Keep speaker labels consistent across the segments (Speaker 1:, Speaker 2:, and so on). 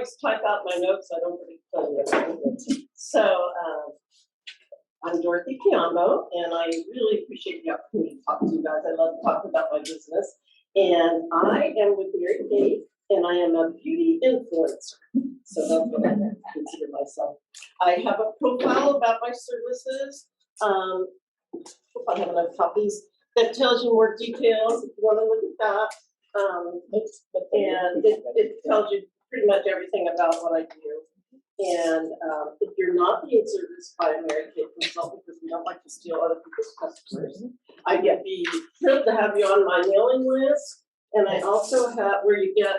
Speaker 1: always type out my notes, so I don't forget to tell you. So, I'm Dorothy Piombo, and I really appreciate the opportunity to talk to you guys. I love talking about my business. And I am with Mary Kay, and I am a beauty influencer. So that's what I consider myself. I have a profile about my services. Hope I have enough copies that tells you more details if you want to look at that. And it tells you pretty much everything about what I do. And if you're not being serviced by a Mary Kay consultant, because we don't like to steal other people's customers, I get be thrilled to have you on my mailing list. And I also have where you get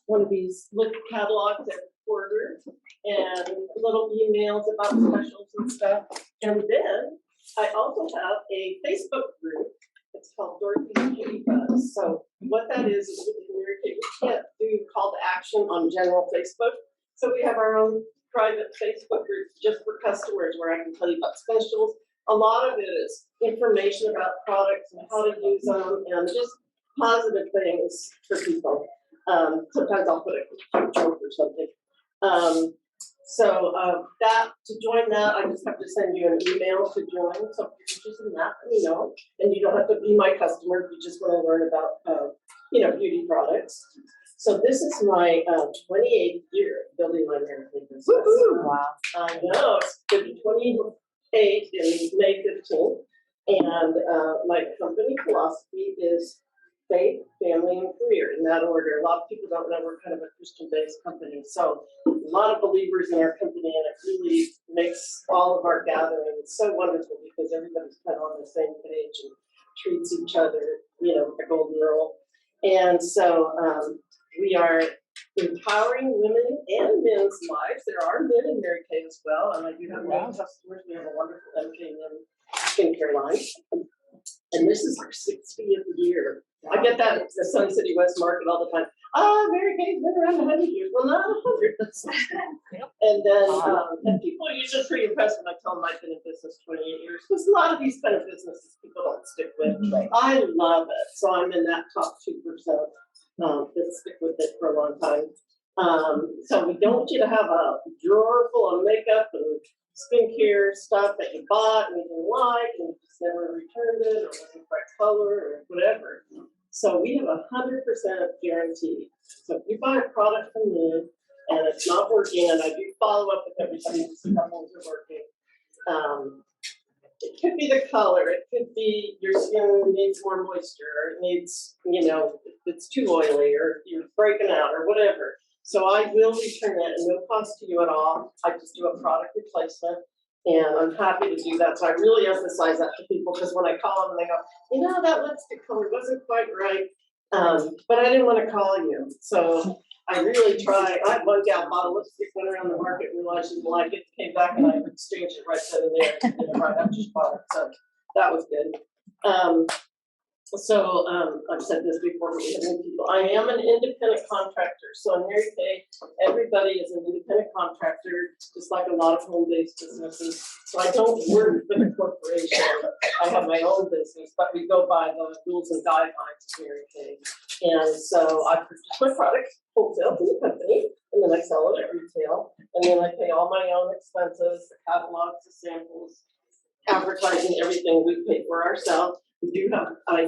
Speaker 1: one of these little catalogs every quarter and little emails about specials and stuff. And then I also have a Facebook group. It's called Dorothy's Beauty Buzz. So what that is with Mary Kay, we can't do call to action on general Facebook. So we have our own private Facebook group just for customers where I can tell you about specials. A lot of it is information about products and how to use them and just positive things for people. Sometimes I'll put a joke or something. That to join that, I just have to send you an email to join. So if you're interested in that, let me know. And you don't have to be my customer if you just want to learn about beauty products. So this is my 28th year building my Mary Kay business.
Speaker 2: Wow.
Speaker 1: I know, it's going to be 28 in May 15th. And my company philosophy is faith, family, and career in that order. A lot of people don't know we're kind of a Christian-based company. So a lot of believers in our company, and it really makes all of our gatherings so wonderful because everybody's kind of on the same page and treats each other, the golden rule. And so we are empowering women and men's lives. There are men in Mary Kay as well, and I do have many customers. We have a wonderful MK Men skincare line, and this is our 60th year. I get that at the Sun City West Market all the time. Mary Kay's been around 100 years. Well, not 100. That's and then and people are usually pretty impressed when I tell them I've been in business 28 years because a lot of these kind of businesses people don't stick with. I love it, so I'm in that top 2%. That stick with it for a long time. So we don't want you to have a drawer full of makeup and skincare stuff that you bought and you didn't like and you just never returned it or wasn't the right color or whatever. So we have 100% guarantee. So if you buy a product from me and it's not working, and I do follow up with everybody to see how things are working. It could be the color, it could be your skin needs more moisture, or it needs, it's too oily, or you're breaking out, or whatever. So I will return it at no cost to you at all. I just do a product replacement, and I'm happy to do that. So I really emphasize that to people because when I call them, they go, that lipstick color wasn't quite right, but I didn't want to call you. So I really try. I had one gal bought a lipstick, went around the market, realized she didn't like it, came back, and I exchanged it right then and there, right after she bought it. So that was good. I've said this before, but we have many people. I am an independent contractor. So in Mary Kay, everybody is an independent contractor, just like a lot of home-based businesses. So I don't work for the corporation. I have my own business, but we go by the rules and guidelines of Mary Kay. And so I purchase my products wholesale to the company, and then I sell it at retail. And then I pay all my own expenses, the catalogs, the samples, advertising, everything we pay for ourselves. I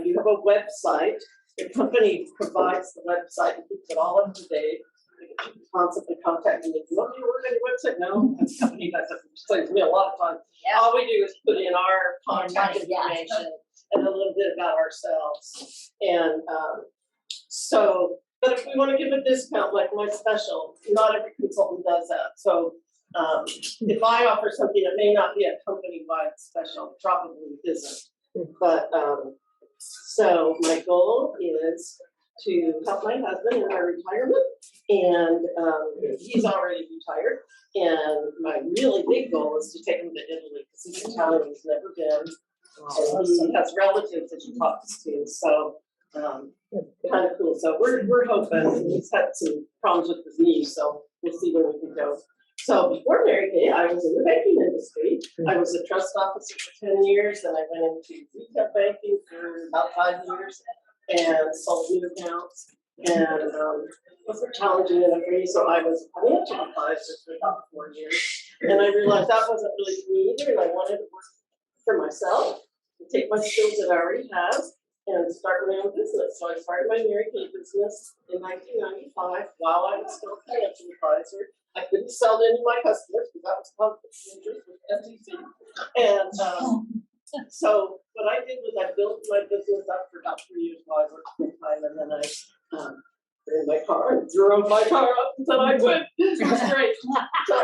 Speaker 1: do have a website. The company provides the website and keeps it all up to date. They constantly contact me. Do you want me to work on your website? No, the company does it. It saves me a lot of time. Yeah. All we do is put in our contact information and a little bit about ourselves. And but if we want to give a discount, like my special, not every consultant does that. So if I offer something, it may not be a company-wide special, probably isn't. But so my goal is to help my husband in my retirement, and he's already retired. And my really big goal is to take him to Italy because he's Italian, he's never been. And he has relatives that he talks to, so kind of cool. So we're hoping. He's had some problems with his knee, so we'll see where we can go. So before Mary Kay, I was in the banking industry. I was a trust officer for 10 years, and I went into retail banking for about 5 years and sold new accounts. And it was challenging enough for me, so I was a financial advisor for about 4 years. And I realized that wasn't really for me either, and I wanted to work for myself, and take my skills that I already have, and start my own business. So I started my Mary Kay business in 1995 while I was still a financial advisor. I couldn't sell to any of my customers because that was conflict of interest with SEC. And so what I did was I built my business up for about 3 years while I worked full time, and then I got in my car and drove my car up until I quit. It was great. So,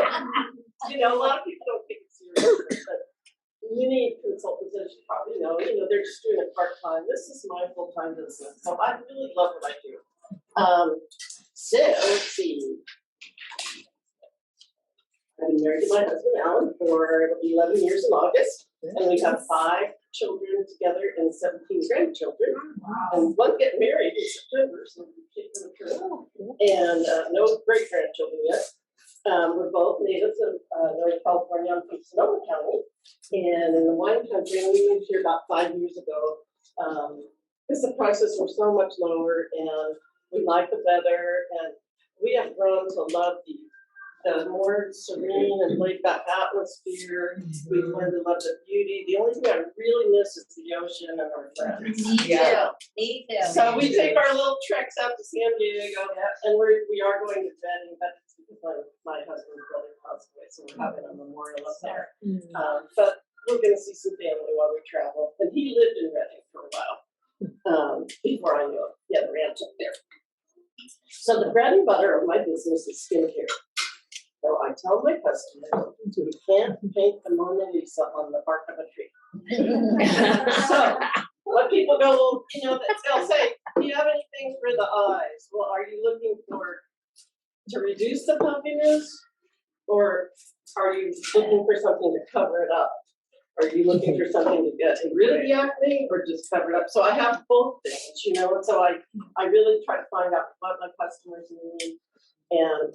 Speaker 1: you know, a lot of people don't take it seriously, but many consultants, as you probably know, they're just doing it part time. This is my full time business, so I really love what I do. So let's see. I've been married to my husband Alan for 11 years in August, and we have 5 children together and 17 grandchildren. Wow. And one get married in September, so we keep them through. And no great grandchildren yet. We're both natives of Northern California. I'm from Sonoma County, and in the wine country, we moved here about 5 years ago because the prices were so much lower, and we like the weather, and we have grown to love the more serene and laid-back atmosphere. We've learned to love the beauty. The only thing I really miss is the ocean and our friends.
Speaker 2: Me too.
Speaker 1: So we take our little treks out to San Diego, and we are going to Redding, but it's because my husband's brother passed away, so we're having a memorial up there. But we're going to see some family while we travel. And he lived in Redding for a while before I knew him. He had a ranch up there. So the bread and butter of my business is skincare. So I tell my customers, you can't paint the Mona Lisa on the bark of a tree. So when people go, they'll say, do you have anything for the eyes? Well, are you looking to reduce the puffiness, or are you looking for something to cover it up? Are you looking for something to get rid of the acne or just cover it up? So I have both things, and so I really try to find out what my customers need.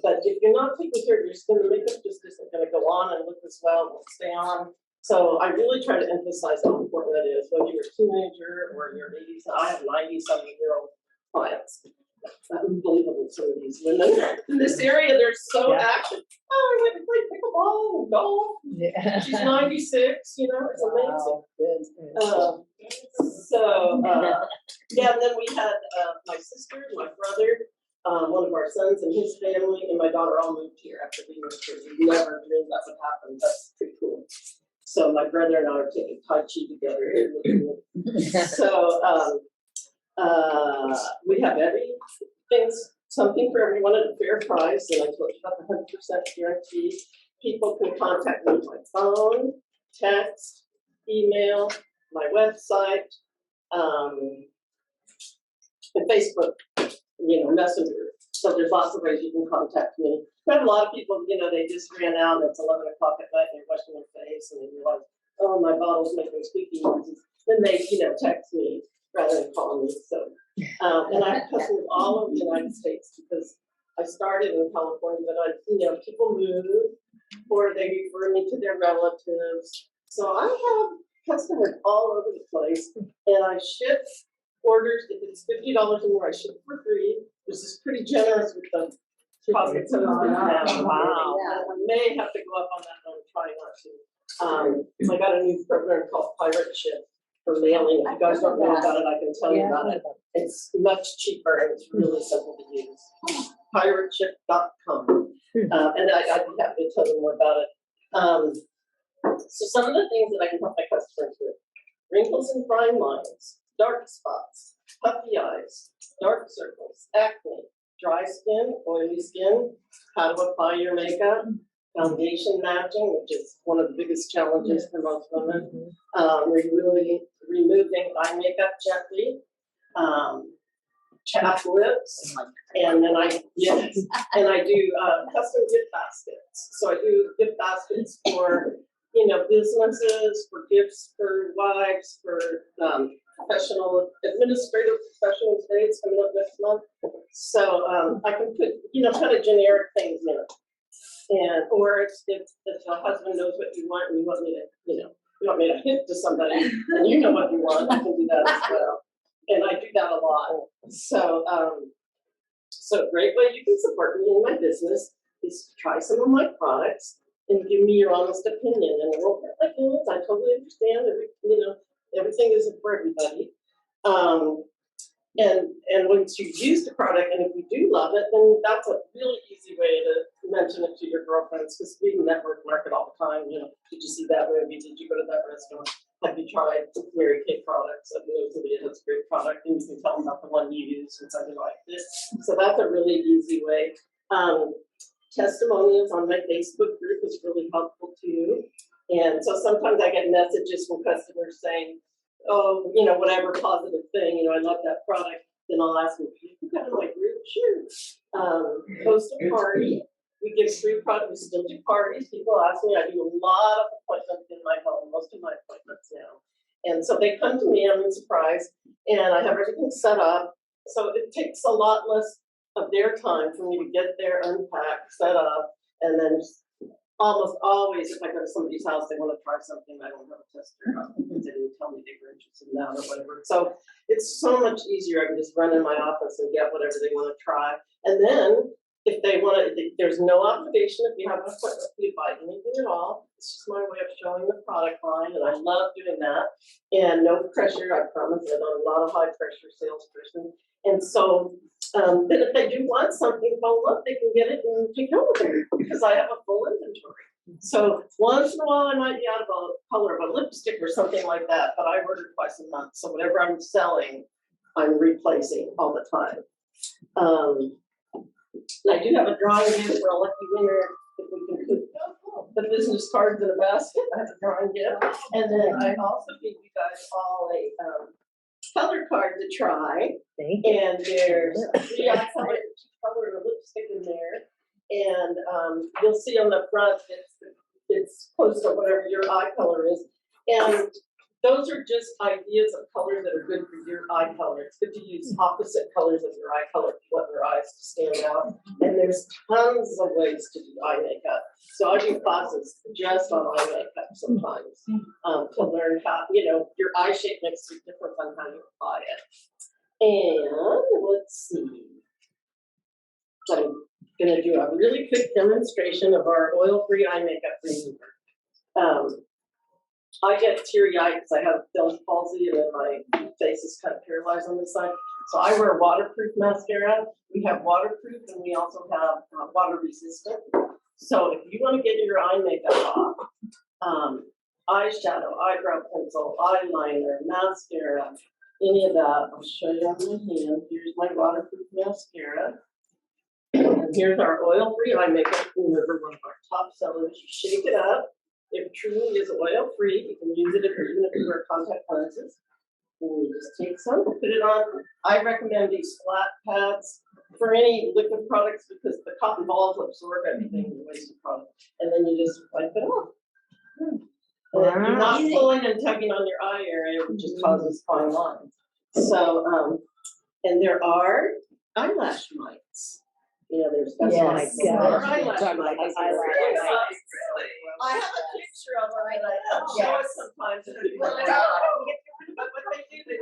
Speaker 1: But if you're not taking care of your skin, the makeup just isn't going to go on and look as well, won't stay on. So I really try to emphasize how important that is, whether you're a teenager or you're 80s. I have 90-something-year-old clients. It's unbelievable, some of these women in this area. They're so active. Oh, I went to play pickleball and golf. Yeah. She's 96. It's amazing. Wow. And then we had my sister, my brother, one of our sons and his family, and my daughter all moved here after we moved here. We never dreamed that would happen. That's pretty cool. So my brother and I are taking Tai Chi together. So we have something for everyone at a fair price, and I told you about the 100% guarantee. People can contact me by phone, text, email, my website, and Facebook, Messenger. So there's lots of ways you can contact me. I have a lot of people, they just ran out and it's 11 o'clock at night and they're washing their face and they realize, oh, my bottle's making squeaky noises. Then they, text me rather than call me. So, and I have customers all over the United States because I started in California, but people move or they refer me to their relatives. So I have customers all over the place, and I ship orders. If it's $50 or more, I ship for free, which is pretty generous with the profits that I'm now. Wow. I may have to go up on that, but I'm trying not to. I got a new program called Pirate Ship for mailing. If you guys don't know about it, I can tell you about it. It's much cheaper and it's really simple to use. Pirateship.com. And I'd be happy to tell you more about it. So some of the things that I can help my customers with: wrinkles and fine lines, dark spots, puffy eyes, dark circles, acne, dry skin, oily skin, how to apply your makeup, foundation matching, which is one of the biggest challenges for most women, removing eye makeup gently, chapped lips, and then I do custom gift baskets. So I do gift baskets for businesses, for gifts for wives, for professional administrative professional days coming up next month. So I can put kind of generic things in it, or if the husband knows what you want and you want me to hint to somebody and you know what you want, I can do that as well. And I do that a lot. So So a great way you can support me in my business is to try some of my products and give me your honest opinion. And it won't hurt my feelings. I totally understand. Everything isn't for everybody. And once you use the product, and if you do love it, then that's a really easy way to mention it to your girlfriends, because we network market all the time. Did you see that movie? Did you go to that restaurant? Have you tried Mary Kay products? I know somebody has a great product, and you can tell them about the one you use and something like this. So that's a really easy way. Testimonials on my Facebook group is really helpful too. And so sometimes I get messages from customers saying, oh, whatever positive thing, I love that product. Then I'll ask them, can you put that in my group? Sure. Host a party. We give free products. We still do parties. People ask me, I do a lot of appointments in my home, most of my appointments now. And so they come to me, I'm in surprise, and I have everything set up. So it takes a lot less of their time for me to get there, unpack, set up, and then almost always, if I go to somebody's house, they want to try something, I don't have a tester because they didn't tell me they were interested in that or whatever. So it's so much easier. I can just run in my office and get whatever they want to try. And then if they want to, there's no obligation if you have an appointment to buy anything at all. It's just my way of showing the product line, and I love doing that. And no pressure, I promise. I'm not a high pressure salesperson. And so then if they do want something, phone up, they can get it and take home with them because I have a full inventory. So once in a while I might be out of a color of a lipstick or something like that, but I order twice a month. So whatever I'm selling, I'm replacing all the time. I do have a drawing gift for a lucky winner if we can put the business cards in a basket. I have a drawing gift. And then I also give you guys all a color card to try. And there's 3 eye colors, color of lipstick in there. And you'll see on the front it's close to whatever your eye color is. And those are just ideas of colors that are good for your eye color. It's good to use opposite colors of your eye color if you want your eyes to stand out. And there's tons of ways to do eye makeup. So I do classes just on eye makeup sometimes to learn how, your eye shape makes a difference on how you apply it. And let's see. I'm going to do a really quick demonstration of our oil-free eye makeup remover. I get teary-eyed because I have Bell's palsy and then my face is kind of paralyzed on this side. So I wear waterproof mascara. We have waterproof and we also have water resistant. So if you want to get your eye makeup off, eyeshadow, eyebrow pencil, eyeliner, mascara, any of that, I'll show you on my hand. Here's my waterproof mascara. And here's our oil-free eye makeup remover, one of our top sellers. You shake it up. It truly is oil-free. You can use it even if you wear contact lenses. And you just take some, put it on. I recommend these flat pads for any liquid products because the cotton balls absorb everything in the wasted product. And then you just wipe it off. And you're not pulling and tugging on your eye area, which just causes fine lines. So, and there are eyelash mites. There's eyelash mites. I have a picture of them and I show it sometimes. But what they do, they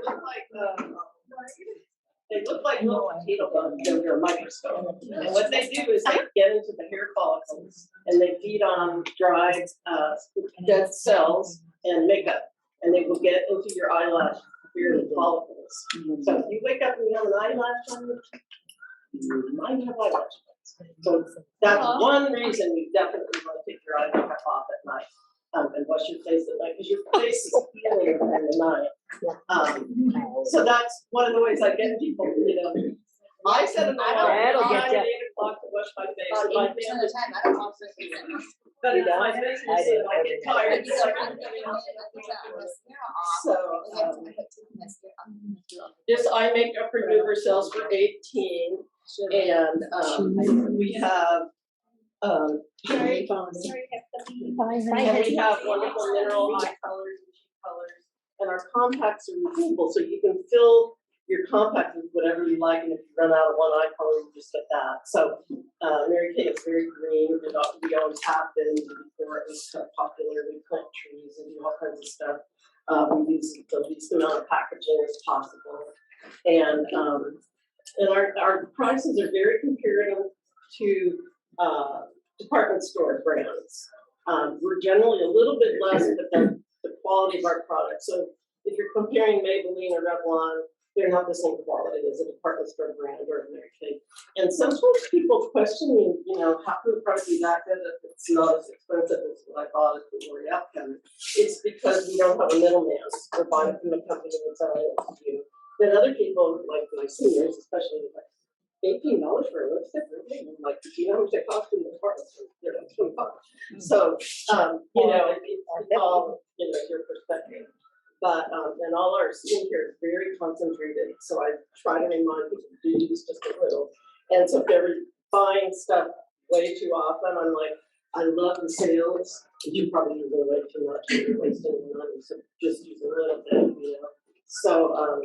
Speaker 1: look like little potato bugs under a microscope. And what they do is they get into the hair follicles and they feed on dried dead cells and makeup, and they will get into your eyelash hair follicles. So if you wake up and you have an eyelash on you might have eyelash mites. So that's one reason you definitely want to take your eye makeup off at night and wash your face at night because your face is peeling in the night. So that's one of the ways I get people, I set an alarm at 8 o'clock to wash my face. And my family, but it's my business and I get tired. So this eye makeup remover sells for $18. And we have and we have wonderful mineral eye colors and cheek colors, and our compacts are removable, so you can fill your compact with whatever you like, and if you run out of one eye color, you just get that. So Mary Kay is very green. We always have been before it was kind of popular. We plant trees and do all kinds of stuff. We use the least amount of packaging as possible, and And our prices are very comparative to department store brands. We're generally a little bit less, but the quality of our product. So if you're comparing Maybelline or Revlon, they're not the same quality as a department store brand or a Mary Kay. And sometimes people question me, you know, how can the product be that good if it's not as expensive as what I bought at the L'Oreal counter? It's because we don't have a middleman. We're buying from the company and selling it to you. Then other people, like my seniors, especially, like $18 for a lipstick, really? I'm like, you know how much it costs in the department store? They're like $25. So, you know, it's all, you know, your perspective. But, and all our skincare is very concentrated, so I try to remind people to use just a little. And so if they're buying stuff way too often, I'm like, I love the sales, but you probably use it way too much, you're wasting money, so just use a little bit, you know. So,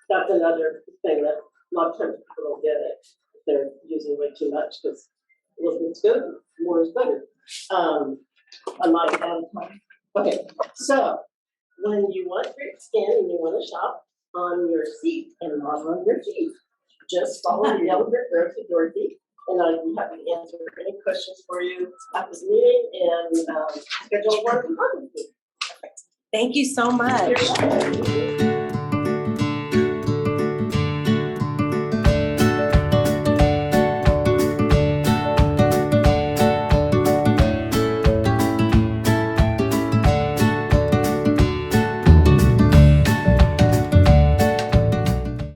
Speaker 1: that's another thing that a lot of times people don't get it. They're using way too much because it's good, more is better. I'm not out of time. Okay, so when you want great skin and you want to shop on your seat and not on your feet, just follow the yellow brick road to Dorothy, and I'd be happy to answer any questions for you at this meeting and schedule one to come with me.
Speaker 2: Thank you so much.